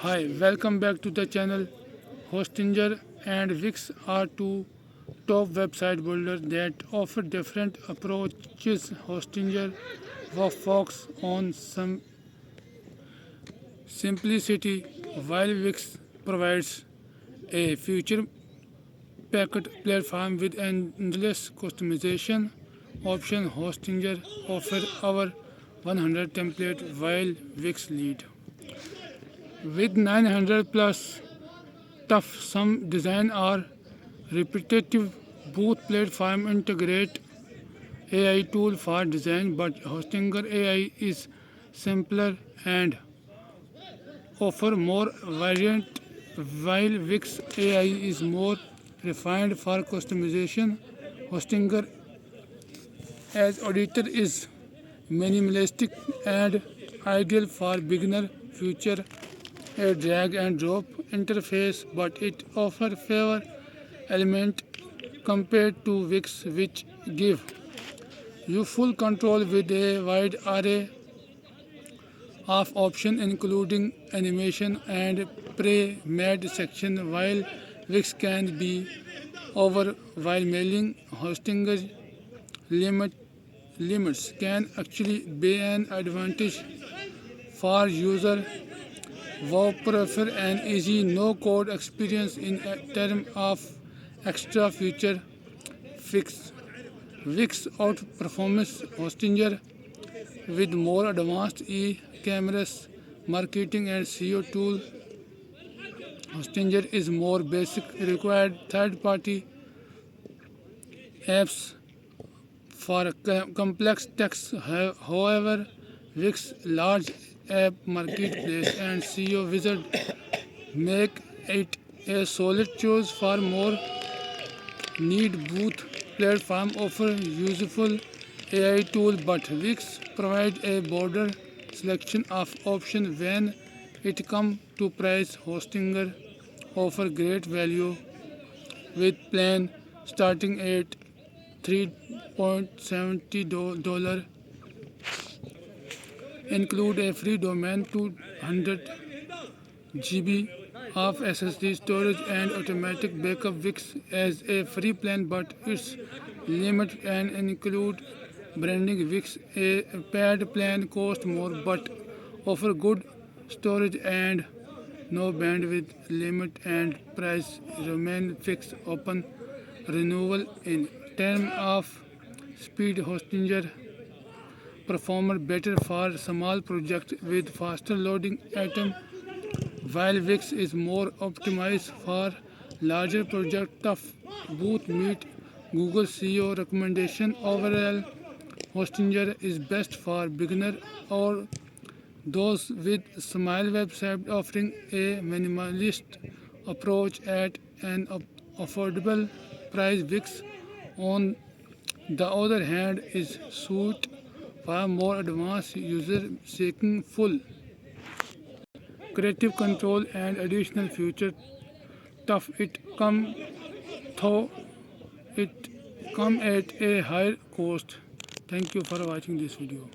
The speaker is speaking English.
Hi, welcome back to the channel. Hostinger and Wix are two top website builders that offer different approaches. Hostinger focuses on some simplicity, while Wix provides a feature packed platform with endless customization option. Hostinger offers over 100 templates, while Wix lead with 900 plus tough. Some design are repetitive. Both platform integrate AI tool for design, but Hostinger AI is simpler and offer more variant, while Wix AI is more refined for customization. Hostinger as auditor is minimalistic and ideal for beginner future a drag and drop interface, but it offers fewer elements compared to Wix, which give you full control with a wide array of options, including animation and pre-made section. While Wix can be overwhelming, hosting limit limits can actually be an advantage for user who prefer an easy no-code experience in terms of extra feature. Fix Wix outperforms Hostinger with more advanced e-commerce marketing and SEO tool. Hostinger is more basic, required third-party apps for complex text. However, Wix large app marketplace and SEO wizard make it a solid choice for more need. Both platform offer useful AI tool, but Wix provide a broader selection of options when it comes to price. Hostinger offer great value with plan starting at $3.70 include a free domain, 200 GB of SSD storage and automatic backup. Wix as a free plan, but its limit and include branding. Wix a paid plan cost more but offer good storage and no bandwidth limit and price remain fixed open renewal. In terms of speed, Hostinger perform better for small projects with faster loading item, while Wix is more optimized for larger projects. Tough both meet Google SEO recommendation. Overall, Hostinger is best for beginner or those with small website offering a minimalist approach at an affordable price. Wix, on the other hand, is suit for more advanced user seeking full creative control and additional feature. Tough it come though it come at a higher cost. Thank you for watching this video.